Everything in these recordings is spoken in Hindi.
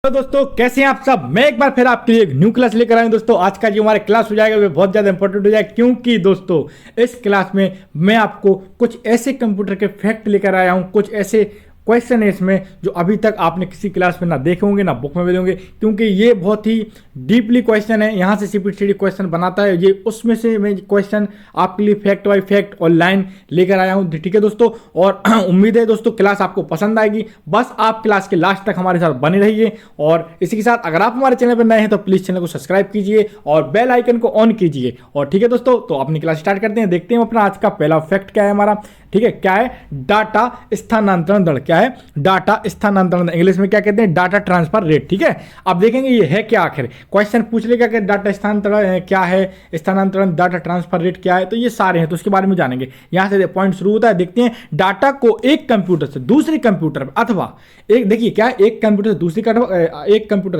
तो दोस्तों कैसे हैं आप सब। मैं एक बार फिर आपके लिए एक न्यू क्लास लेकर आया हूं। दोस्तों आज का जो हमारा क्लास हो जाएगा वो बहुत ज़्यादा इंपॉर्टेंट हो जाएगा, क्योंकि दोस्तों इस क्लास में मैं आपको कुछ ऐसे कंप्यूटर के फैक्ट लेकर आया हूं, कुछ ऐसे क्वेश्चन है इसमें जो अभी तक आपने किसी क्लास में ना देखे होंगे ना बुक में मिले होंगे, क्योंकि ये बहुत ही डीपली क्वेश्चन है। यहाँ से सीपीटी क्वेश्चन बनाता है ये, उसमें से मैं क्वेश्चन आपके लिए फैक्ट बाय फैक्ट ऑनलाइन लेकर आया हूँ। ठीक है दोस्तों, और उम्मीद है दोस्तों क्लास आपको पसंद आएगी। बस आप क्लास के लास्ट तक हमारे साथ बने रहिए, और इसी के साथ अगर आप हमारे चैनल पर नए हैं तो प्लीज़ चैनल को सब्सक्राइब कीजिए और बेल आइकन को ऑन कीजिए। और ठीक है दोस्तों, तो अपनी क्लास स्टार्ट करते हैं। देखते हैं अपना आज का पहला फैक्ट क्या है हमारा। ठीक है, क्या है? डाटा स्थानांतरण दर। क्या है? डाटा स्थानांतरण, इंग्लिश में क्या कहते हैं? Data transfer rate. ठीक है, अब देखेंगे ये है क्या। आखिर क्वेश्चन पूछ लेगा कि डाटा स्थानांतरण क्या है, स्थानांतरण डाटा ट्रांसफर रेट क्या है, तो ये सारे हैं, तो उसके बारे में जानेंगे। यहां से पॉइंट शुरू होता है। देखते हैं, डाटा को एक कंप्यूटर से दूसरे कंप्यूटर अथवा एक, देखिए क्या है, एक कंप्यूटर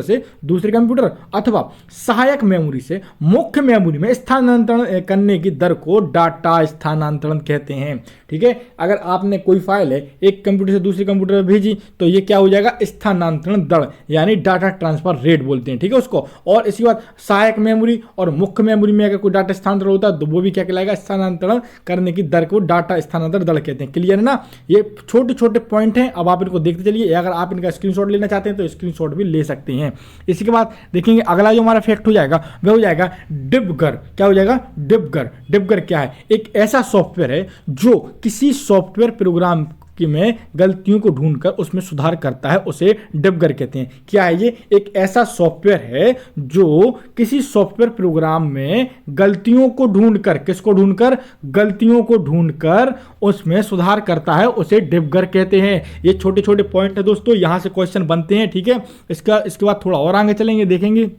से दूसरे कंप्यूटर अथवा सहायक मेमोरी से मुख्य मेमोरी में स्थानांतरण करने की दर को डाटा स्थानांतरण कहते हैं। ठीक है, अगर आपने कोई फाइल है एक कंप्यूटर से दूसरे कंप्यूटर में भेजी तो ये क्या हो जाएगा? स्थानांतरण दर, यानी डाटा ट्रांसफर रेट बोलते हैं। ठीक है उसको। और इसके बाद सहायक मेमोरी और मुख्य मेमोरी में अगर कोई डाटा स्थानांतरण होता है तो वो भी क्या कहलाएगा? स्थानांतरण करने की दर को डाटा स्थानांतरण दर कहते हैं। क्लियर है ना? ये छोटे छोटे पॉइंट हैं, अब आप इनको देखते चलिए। अगर आप इनका स्क्रीनशॉट लेना चाहते हैं तो स्क्रीनशॉट भी ले सकते हैं। इसी के बाद देखेंगे अगला जो हमारा फैक्ट हो जाएगा वह हो जाएगा डिबगर। क्या हो जाएगा? डिबगर। डिबगर क्या है? एक ऐसा सॉफ्टवेयर है जो किसी सॉफ्टवेयर प्रोग्राम में गलतियों को ढूंढकर उसमें सुधार करता है, उसे डिबगर कहते हैं। क्या है ये? एक ऐसा सॉफ्टवेयर है जो किसी सॉफ्टवेयर प्रोग्राम में गलतियों को ढूंढकर, किसको ढूंढकर? गलतियों को ढूंढकर उसमें सुधार करता है, उसे डिबगर कहते हैं। ये छोटे छोटे पॉइंट है दोस्तों, यहां से क्वेश्चन बनते हैं। ठीक है, इसके बाद थोड़ा और आगे चलेंगे, देखेंगे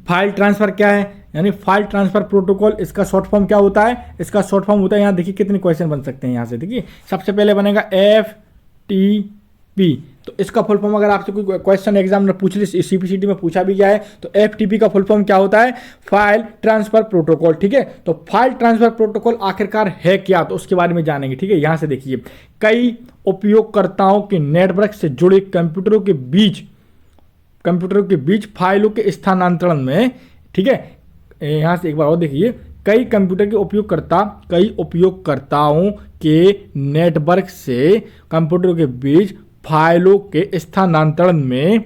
फाइल ट्रांसफर क्या है, यानी फाइल ट्रांसफर प्रोटोकॉल। इसका शॉर्ट फॉर्म क्या होता है? इसका शॉर्ट फॉर्म होता है, यहाँ देखिए कितने क्वेश्चन बन सकते हैं। यहाँ से देखिए सबसे पहले बनेगा FTP। तो इसका फुल फॉर्म अगर आपसे कोई क्वेश्चन एग्जाम में पूछ ले, सीपीसीटी में पूछा भी गया है, तो FTP का फुल फॉर्म क्या होता है? File transfer protocol. ठीक है, तो फाइल ट्रांसफर प्रोटोकॉल आखिरकार है क्या, तो उसके बारे में जानेंगे। ठीक है, यहाँ से देखिए, कई उपयोगकर्ताओं के नेटवर्क से जुड़े कंप्यूटरों के बीच फाइलों के स्थानांतरण में, ठीक है, यहां से एक बार और देखिए, कई उपयोगकर्ताओं के नेटवर्क से कंप्यूटरों के बीच फाइलों के स्थानांतरण में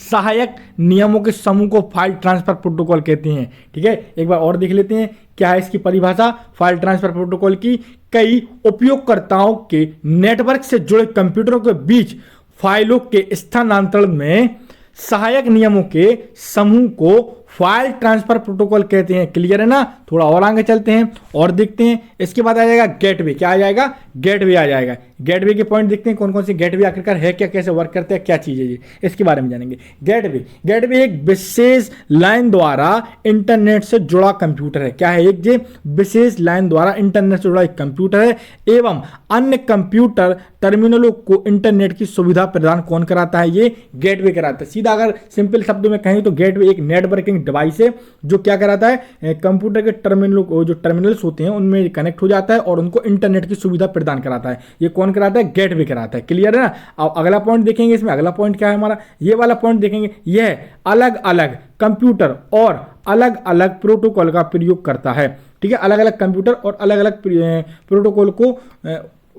सहायक नियमों के समूह को फाइल ट्रांसफर प्रोटोकॉल कहते हैं। ठीक है, एक बार और देख लेते हैं क्या है इसकी परिभाषा फाइल ट्रांसफर प्रोटोकॉल की। कई उपयोगकर्ताओं के नेटवर्क से जुड़े कंप्यूटरों के बीच फाइलों के स्थानांतरण में सहायक नियमों के समूह को फाइल ट्रांसफर प्रोटोकॉल कहते हैं। क्लियर है ना? थोड़ा और आगे चलते हैं और देखते हैं। इसके बाद आ जाएगा गेटवे। क्या आ जाएगा? गेटवे आ जाएगा। गेटवे के पॉइंट देखते हैं कौन कौन से गेटवे आखिरकार है क्या, कैसे वर्क करते हैं, क्या चीज़ है ये, इसके बारे में जानेंगे। गेटवे एक विशेष लाइन द्वारा इंटरनेट से जुड़ा कंप्यूटर है। क्या है? एक ये विशेष लाइन द्वारा इंटरनेट से जुड़ा एक कंप्यूटर है, एवं अन्य कंप्यूटर टर्मिनलों को इंटरनेट की सुविधा प्रदान कौन कराता है? ये गेटवे कराता है। सीधा अगर सिंपल शब्दों में कहें तो गेटवे एक नेटवर्किंग डिवाइस है जो क्या कराता है? कंप्यूटर के टर्मिनलों को, जो टर्मिनल्स होते हैं उनमें कनेक्ट हो जाता है और उनको इंटरनेट की सुविधा प्रदान कराता है। ये कौन कराता है? गेटवे कराता है। क्लियर है ना? अब अगला पॉइंट देखेंगे। इसमें अगला पॉइंट क्या है हमारा? ये वाला पॉइंट देखेंगे। यह अलग अलग कंप्यूटर और अलग अलग प्रोटोकॉल का प्रयोग करता है। ठीक है, अलग अलग कंप्यूटर और अलग अलग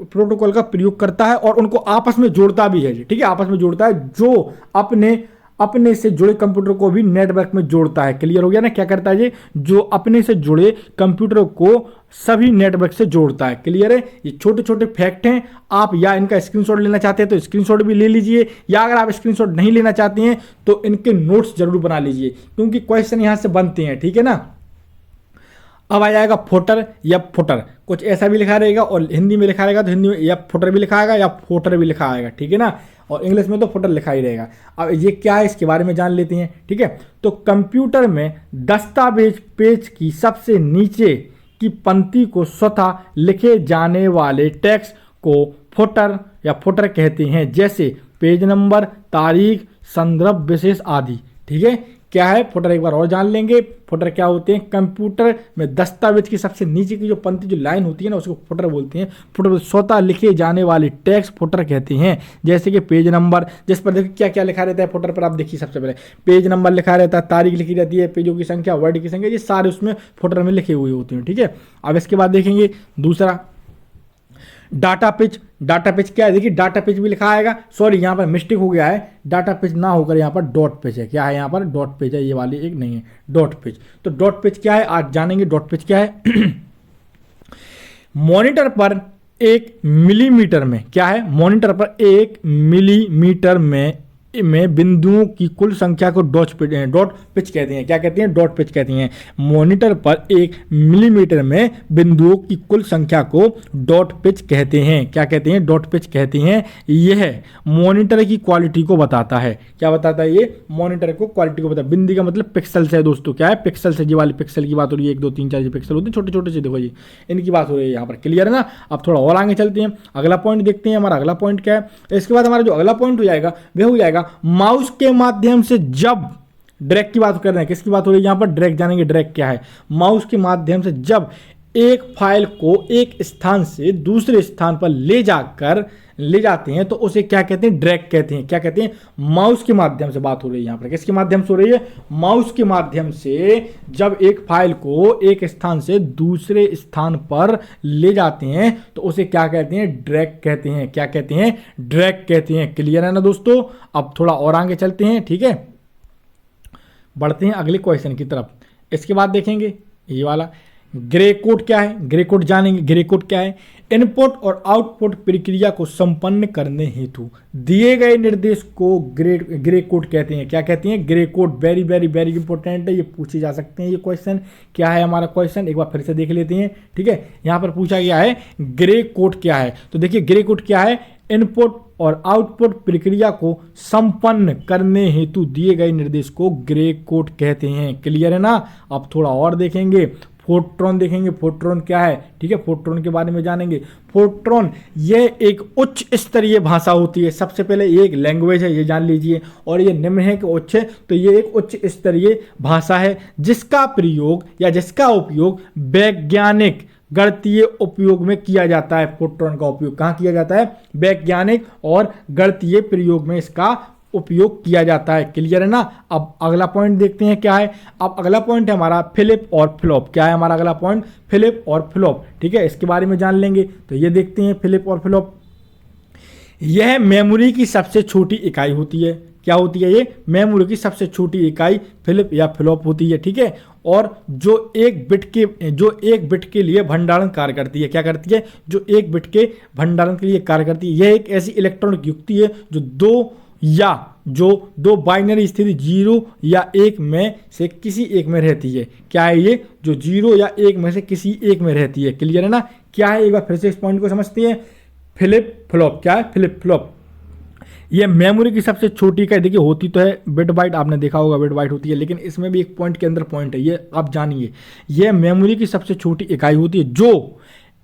प्रोटोकॉल का प्रयोग करता है और उनको आपस में जोड़ता भी है। ठीक है, आपस में जोड़ता है, जो अपने से जुड़े कंप्यूटर को भी नेटवर्क में जोड़ता है। क्लियर हो गया ना? क्या करता है ये? जो अपने से जुड़े कंप्यूटर को सभी नेटवर्क से जोड़ता है। क्लियर है? ये छोटे छोटे फैक्ट हैं। आप या इनका स्क्रीनशॉट लेना चाहते हैं तो स्क्रीनशॉट भी ले लीजिए, या अगर आप स्क्रीनशॉट नहीं लेना चाहते हैं तो इनके नोट्स जरूर बना लीजिए, क्योंकि क्वेश्चन यहां से बनते हैं। ठीक है ना? अब आ जाएगा फोटर या फुटर। कुछ ऐसा भी लिखा रहेगा और हिंदी में लिखा रहेगा तो हिंदी में या फुटर भी लिखा आएगा या फोटर भी लिखा आएगा। ठीक है ना? और इंग्लिश में तो फुटर लिखा ही रहेगा। अब ये क्या है इसके बारे में जान लेते हैं। ठीक है, तो कंप्यूटर में दस्तावेज पेज की सबसे नीचे की पंक्ति को स्वतः लिखे जाने वाले टेक्स्ट को फुटर या फुटर कहते हैं, जैसे पेज नंबर, तारीख, संदर्भ विशेष आदि। ठीक है, क्या है फुटर, एक बार और जान लेंगे। फुटर क्या होते हैं? कंप्यूटर में दस्तावेज की सबसे नीचे की जो पंक्ति, जो लाइन होती है ना, उसको फुटर बोलते हैं। फुटर स्वतः लिखे जाने वाले टेक्स्ट फुटर कहते हैं। जैसे कि पेज नंबर, जिस पर देखिए क्या क्या लिखा रहता है फुटर पर, आप देखिए सबसे पहले पेज नंबर लिखा रहता है, तारीख लिखी रहती है, पेजों की संख्या, वर्ड की संख्या, ये सारे उसमें फुटर में लिखे हुए होते हैं। ठीक है, अब इसके बाद देखेंगे दूसरा डाटा पेज। डाटा पेज क्या है? देखिए डाटा पेज भी लिखा आएगा, सॉरी यहाँ पर मिस्टेक हो गया है, डाटा पेज ना होकर यहाँ पर डॉट पेज है। क्या है यहाँ पर? डॉट पेज है, ये वाली एक नहीं है, डॉट पेज। तो डॉट पेज क्या है आज जानेंगे। डॉट पेज क्या है? मॉनिटर पर 1 मिलीमीटर में, क्या है? मॉनिटर पर 1 मिलीमीटर में बिंदुओं की कुल संख्या को डॉट पिच कहते हैं। क्या कहते हैं? डॉट पिच कहते हैं। मॉनिटर पर 1 मिलीमीटर में बिंदुओं की कुल संख्या को डॉट पिच कहते हैं। क्या कहते हैं? डॉट पिच कहते हैं। यह मॉनिटर की क्वालिटी को बताता है। क्या बताता है? ये मॉनिटर को क्वालिटी को बताता है। बिंदी का मतलब पिक्सल से है दोस्तों। क्या है? पिक्सल से, जी वाली पिक्सल की बात हो रही है। 1 2 3 4 जो पिक्सल होते हैं छोटे छोटे से, देखो जी इनकी बात हो रही है यहाँ पर। क्लियर है ना? अब थोड़ा और आगे चलते हैं, अगला पॉइंट देखते हैं। हमारा अगला पॉइंट क्या है? इसके बाद हमारा जो अगला पॉइंट हो जाएगा वह हो जाएगा माउस के माध्यम से जब, ड्रैग की बात कर रहे हैं, किसकी बात हो रही है यहाँ पर? ड्रैग जानेंगे। ड्रैग क्या है? माउस के माध्यम से जब एक फाइल को एक स्थान से दूसरे स्थान पर ले जाते हैं तो उसे क्या कहते हैं? ड्रैग कहते हैं। क्या कहते हैं? माउस के माध्यम से बात हो रही है यहाँ पर। किसके माध्यम से हो रही है? माउस के माध्यम से जब एक फाइल को एक स्थान से दूसरे स्थान पर ले जाते हैं तो उसे क्या कहते हैं? ड्रैग कहते हैं। क्या कहते हैं? ड्रैग कहते हैं। क्लियर है ना दोस्तों? अब थोड़ा और आगे चलते हैं। ठीक है, बढ़ते हैं अगले क्वेश्चन की तरफ। इसके बाद देखेंगे ये वाला ग्रे कोड क्या है? ग्रे कोड जानेंगे। ग्रे कोड क्या है? इनपुट और आउटपुट प्रक्रिया को संपन्न करने हेतु दिए गए निर्देश को ग्रे कोड कहते हैं। क्या कहते हैं? Grey code. Very very very important है, ये पूछे जा सकते हैं ये क्वेश्चन। क्या है हमारा क्वेश्चन? एक बार फिर से देख लेते हैं। ठीक है, यहाँ पर पूछा गया है ग्रे कोड क्या है। तो देखिए ग्रे कोड क्या है? इनपुट और आउटपुट प्रक्रिया को संपन्न करने हेतु दिए गए निर्देश को ग्रे कोड कहते हैं। क्लियर है ना? अब थोड़ा और देखेंगे, फोर्ट्रॉन देखेंगे। फोर्ट्रॉन क्या है? ठीक है, फोर्ट्रॉन के बारे में जानेंगे। फोर्ट्रॉन यह एक उच्च स्तरीय भाषा होती है। सबसे पहले ये एक लैंग्वेज है, ये जान लीजिए, और ये निम्न है कि उच्च है, तो ये एक उच्च स्तरीय भाषा है जिसका प्रयोग या जिसका उपयोग वैज्ञानिक गणितीय उपयोग में किया जाता है। फोर्ट्रॉन का उपयोग कहाँ किया जाता है? वैज्ञानिक और गणितीय प्रयोग में इसका उपयोग किया जाता है। क्लियर है ना? अब अगला पॉइंट देखते हैं क्या है। अब अगला पॉइंट है हमारा फ्लिप और फ्लॉप। क्या है हमारा अगला पॉइंट? फ्लिप और फ्लॉप। ठीक है, इसके बारे में जान लेंगे। तो ये देखते हैं फ्लिप और फ्लॉप। यह मेमोरी की सबसे छोटी इकाई होती है। क्या होती है? ये मेमोरी की सबसे छोटी इकाई फ्लिप या फ्लॉप होती है। ठीक है, और जो एक बिट के लिए भंडारण कार्य करती है। क्या करती है? जो एक बिट के भंडारण के लिए कार्य करती है। यह एक ऐसी इलेक्ट्रॉनिक युक्ति है जो दो बाइनरी स्थिति 0 या 1 में से किसी एक में रहती है। क्या है ये? जो 0 या 1 में से किसी एक में रहती है। क्लियर है ना? क्या है? एक बार फिर से इस पॉइंट को समझते हैं। Flip flop. क्या है? फ्लिप फ्लॉप ये मेमोरी की सबसे छोटी इकाई, देखिए होती तो है बिट बाइट, आपने देखा होगा बिट बाइट होती है, लेकिन इसमें भी एक पॉइंट के अंदर पॉइंट है, ये आप जानिए। ये मेमोरी की सबसे छोटी इकाई होती है जो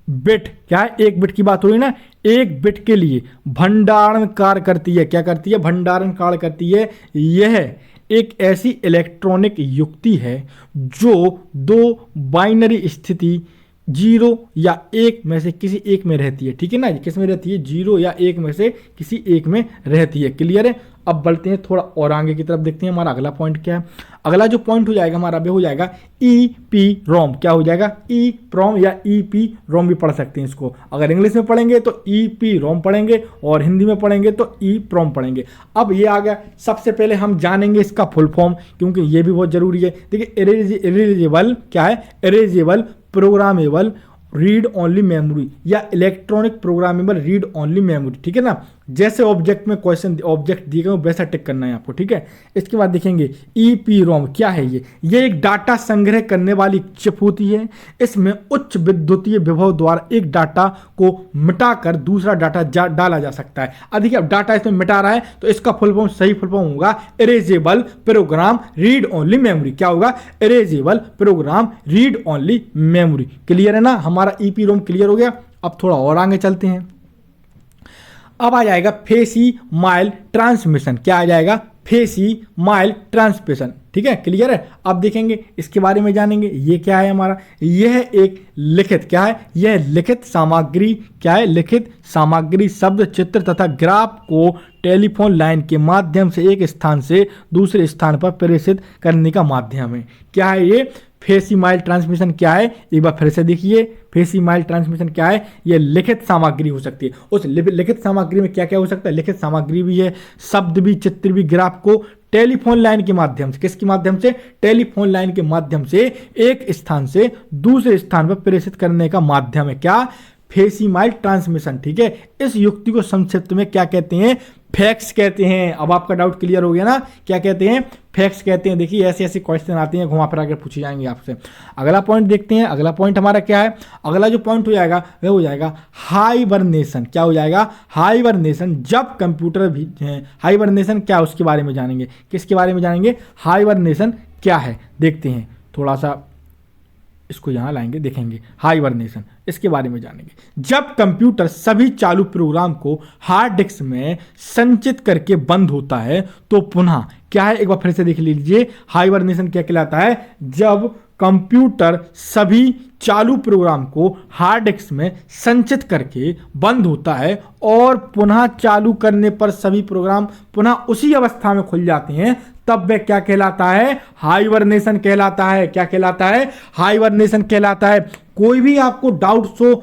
बिट, क्या है? एक बिट की बात हो रही है ना, एक बिट के लिए भंडारण कार्य करती है। क्या करती है? भंडारण कार्य करती है। यह एक ऐसी इलेक्ट्रॉनिक युक्ति है जो दो बाइनरी स्थिति 0 या 1 में से किसी एक में रहती है। ठीक है ना? किस में रहती है? 0 या 1 में से किसी एक में रहती है। क्लियर है? अब बढ़ते हैं थोड़ा और आगे की तरफ, देखते हैं हमारा अगला पॉइंट क्या है। अगला जो पॉइंट हो जाएगा हमारा, वो हो जाएगा EEPROM। क्या हो जाएगा? EEPROM या EEPROM भी पढ़ सकते हैं इसको। अगर इंग्लिश में पढ़ेंगे तो EEPROM पढ़ेंगे और हिंदी में पढ़ेंगे तो EEPROM पढ़ेंगे। अब ये आ गया, सबसे पहले हम जानेंगे इसका फुल फॉर्म, क्योंकि ये भी बहुत जरूरी है। देखिए इरेजेबल, क्या है? Erasable programmable read only memory या electronic programmable read only memory. ठीक है ना? जैसे ऑब्जेक्ट में क्वेश्चन ऑब्जेक्ट दिए गए वैसा टिक करना है आपको। ठीक है, इसके बाद देखेंगे EEPROM क्या है। ये एक डाटा संग्रह करने वाली चिप होती है। इसमें उच्च विद्युतीय विभव द्वारा एक डाटा को मिटाकर दूसरा डाटा डाला जा सकता है। अधिक अब डाटा इसमें मिटा रहा है तो इसका फुल फॉर्म, सही फुल फॉर्म होगा erasable program read only memory. क्या होगा? Erasable program read only memory. Clear है ना? हमारा EEPROM क्लियर हो गया। अब थोड़ा और आगे चलते हैं। अब आ जाएगा फेसिमाइल ट्रांसमिशन। क्या आ जाएगा? फेसिमाइल ट्रांसमिशन। ठीक है, क्लियर है। अब देखेंगे इसके बारे में जानेंगे, ये क्या है हमारा, यह एक लिखित क्या है, यह लिखित सामग्री क्या है, लिखित सामग्री शब्द, चित्र तथा ग्राफ को टेलीफोन लाइन के माध्यम से एक स्थान से दूसरे स्थान पर प्रेषित करने का माध्यम है। क्या है ये, फेसिमाइल ट्रांसमिशन क्या है, एक बार फिर से देखिए, फेसिमाइल ट्रांसमिशन क्या है, ये लिखित सामग्री हो सकती है। उस लिखित सामग्री में क्या क्या हो सकता है, लिखित सामग्री भी है, शब्द भी, चित्र भी, ग्राफ को टेलीफोन लाइन के माध्यम से, किसके माध्यम से, टेलीफोन लाइन के माध्यम से एक स्थान से दूसरे स्थान पर प्रेषित करने का माध्यम है क्या, फेसिमाइल ट्रांसमिशन। ठीक है, इस युक्ति को संक्षिप्त में क्या कहते हैं, फैक्स कहते हैं। अब आपका डाउट क्लियर हो गया ना, क्या कहते हैं, फैक्स कहते हैं। देखिए ऐसे ऐसे क्वेश्चन आते हैं, घुमा फिरा कर पूछे जाएंगे आपसे। अगला पॉइंट देखते हैं, अगला पॉइंट हमारा क्या है, अगला जो पॉइंट हो जाएगा वह हो जाएगा हाइबरनेशन। क्या हो जाएगा, हाइबरनेशन। जब कंप्यूटर भी, हाइबरनेशन क्या है उसके बारे में जानेंगे, किसके बारे में जानेंगे, हाइबरनेशन क्या है, देखते हैं थोड़ा सा इसको यहाँ लाएंगे, देखेंगे हाइबरनेशन, इसके बारे में जानेंगे। जब कंप्यूटर सभी चालू प्रोग्राम को हार्ड डिस्क में संचित करके बंद होता है तो पुनः क्या है, एक बार फिर से देख लीजिए, हाइबरनेशन क्या कहलाता है, जब कंप्यूटर सभी चालू प्रोग्राम को हार्ड डिस्क में संचित करके बंद होता है और पुनः चालू करने पर सभी प्रोग्राम पुनः उसी अवस्था में खुल जाते हैं, तब वह क्या कहलाता है, हाइबरनेशन कहलाता है। क्या कहलाता है, हाइबरनेशन कहलाता है। कोई भी आपको डाउट्स हो,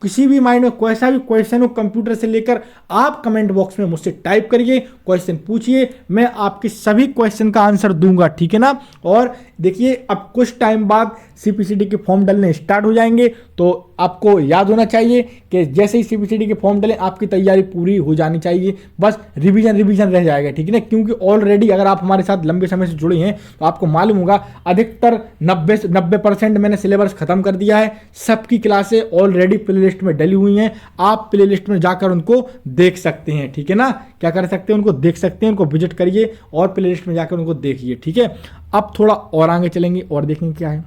किसी भी माइंड में कोई सा भी क्वेश्चन हो कंप्यूटर से लेकर, आप कमेंट बॉक्स में मुझसे टाइप करिए, क्वेश्चन पूछिए, मैं आपके सभी क्वेश्चन का आंसर दूंगा, ठीक है ना। और देखिए अब कुछ टाइम बाद सीपीसीटी के फॉर्म डलने स्टार्ट हो जाएंगे, तो आपको याद होना चाहिए कि जैसे ही सीपीसीटी के फॉर्म डलें आपकी तैयारी पूरी हो जानी चाहिए, बस रिवीजन रह जाएगा, ठीक है ना। क्योंकि ऑलरेडी अगर आप हमारे साथ लंबे समय से जुड़े हैं तो आपको मालूम होगा अधिकतर 90% मैंने सिलेबस खत्म कर दिया है। सबकी क्लासें ऑलरेडी प्लेलिस्ट में डली हुई हैं, आप प्लेलिस्ट में जाकर उनको देख सकते हैं, ठीक है ना। क्या कर सकते हैं, उनको देख सकते हैं, उनको विजिट करिए और प्लेलिस्ट में जाकर उनको देखिए, ठीक है। अब थोड़ा और आगे चलेंगे और देखेंगे क्या है।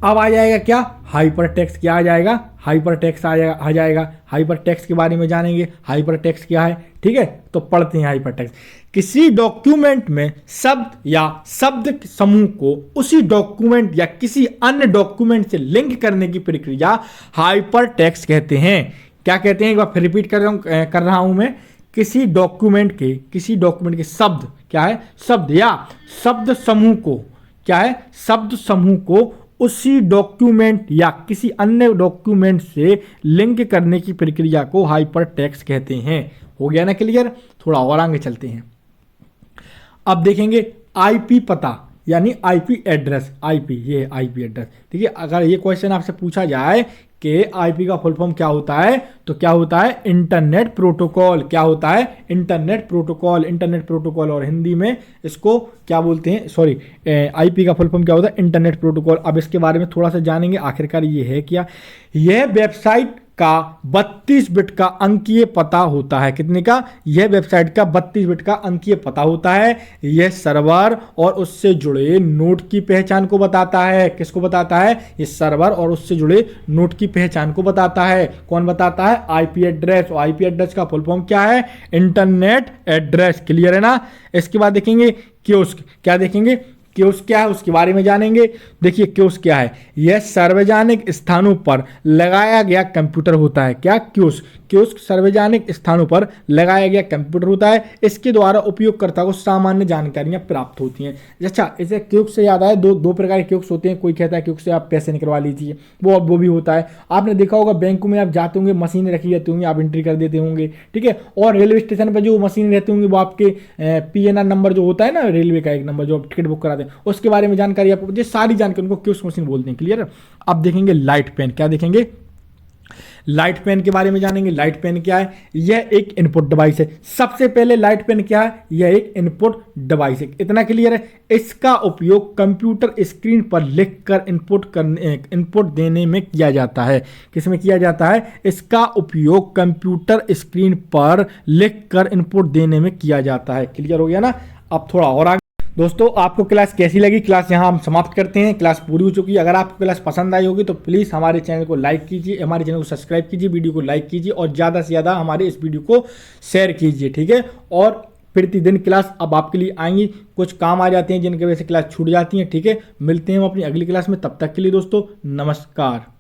अब आ जाएगा क्या, हाइपर टेक्स्ट। क्या आ जाएगा, हाइपर टेक्स्ट आ जाएगा। हाइपर टेक्स्ट के बारे में जानेंगे, हाइपर टेक्स्ट क्या है, ठीक है। तो पढ़ते हैं हाइपर टेक्स्ट। किसी डॉक्यूमेंट में शब्द या शब्द समूह को उसी डॉक्यूमेंट या किसी अन्य डॉक्यूमेंट से लिंक करने की प्रक्रिया हाइपर टेक्स्ट कहते हैं। क्या कहते हैं, एक बार फिर रिपीट कर रहा हूं मैं। किसी डॉक्यूमेंट के शब्द क्या है, शब्द या शब्द समूह को, क्या है, शब्द समूह को उसी डॉक्यूमेंट या किसी अन्य डॉक्यूमेंट से लिंक करने की प्रक्रिया को हाइपर टेक्स्ट कहते हैं। हो गया ना क्लियर। थोड़ा और आगे चलते हैं। अब देखेंगे आईपी पता यानी आईपी एड्रेस। आईपी, ये आईपी एड्रेस। ठीक है, अगर ये क्वेश्चन आपसे पूछा जाए कि आईपी का फुल फॉर्म क्या होता है, तो क्या होता है, इंटरनेट प्रोटोकॉल। क्या होता है, इंटरनेट प्रोटोकॉल। इंटरनेट प्रोटोकॉल और हिंदी में इसको क्या बोलते हैं, सॉरी, आईपी का फुल फॉर्म क्या होता है, इंटरनेट प्रोटोकॉल। अब इसके बारे में थोड़ा सा जानेंगे। आखिरकार ये है क्या, यह वेबसाइट का 32 बिट का अंकीय पता होता है। कितने का, यह वेबसाइट का 32 बिट का अंकीय पता होता है। यह सर्वर और उससे जुड़े नोड की पहचान को बताता है। किसको बताता है, ये सर्वर और उससे जुड़े नोड की पहचान को बताता है। कौन बताता है, आईपी एड्रेस। और आईपी एड्रेस का फुल फॉर्म क्या है, इंटरनेट एड्रेस। क्लियर है ना। इसके बाद देखेंगे कियोस्क। क्या देखेंगे, कियोस्क क्या है उसके बारे में जानेंगे। देखिए कियोस्क क्या है, यह सार्वजनिक स्थानों पर लगाया गया कंप्यूटर होता है। क्या, कियोस्क। कियोस्क सार्वजनिक स्थानों पर लगाया गया कंप्यूटर होता है। इसके द्वारा उपयोगकर्ता को सामान्य जानकारियां प्राप्त होती हैं। अच्छा, इसे कियोस्क से याद आया, दो प्रकार के कियोस्क होते हैं। कोई कहता है कियोस्क से आप पैसे निकलवा लीजिए, वो भी होता है। आपने देखा होगा बैंकों में आप जाते होंगे, मशीनें रखी रहती होंगी, आप एंट्री कर देते होंगे, ठीक है। और रेलवे स्टेशन पर जो मशीनें रहती होंगी वो आपके PNR नंबर जो होता है ना, रेलवे का एक नंबर जो आप टिकट बुक कराते हैं, उसके बारे में जानकारी आपको, ये सारी जानकारी उनको कियोस्क मशीन बोलते हैं। क्लियर। अब देखेंगे लाइट पेन। क्या देखेंगे, लाइट पेन के बारे में जानेंगे। लाइट पेन क्या है, यह एक इनपुट डिवाइस है। सबसे पहले लाइट पेन क्या है, यह एक इनपुट डिवाइस है। इतना क्लियर है। इसका उपयोग कंप्यूटर स्क्रीन पर लिखकर इनपुट देने में किया जाता है। किसमें किया जाता है, इसका उपयोग कंप्यूटर स्क्रीन पर लिखकर इनपुट देने में किया जाता है। क्लियर हो गया ना। अब थोड़ा और आगे दोस्तों, आपको क्लास कैसी लगी, क्लास यहाँ हम समाप्त करते हैं। क्लास पूरी हो चुकी है। अगर आपको क्लास पसंद आई होगी तो प्लीज़ हमारे चैनल को लाइक कीजिए, हमारे चैनल को सब्सक्राइब कीजिए, वीडियो को लाइक कीजिए और ज़्यादा से ज़्यादा हमारे इस वीडियो को शेयर कीजिए, ठीक है। और प्रतिदिन क्लास अब आपके लिए आएंगी। कुछ काम आ जाते हैं जिनकी वजह से क्लास छूट जाती हैं। ठीक है, मिलते हैं हम अपनी अगली क्लास में, तब तक के लिए दोस्तों नमस्कार।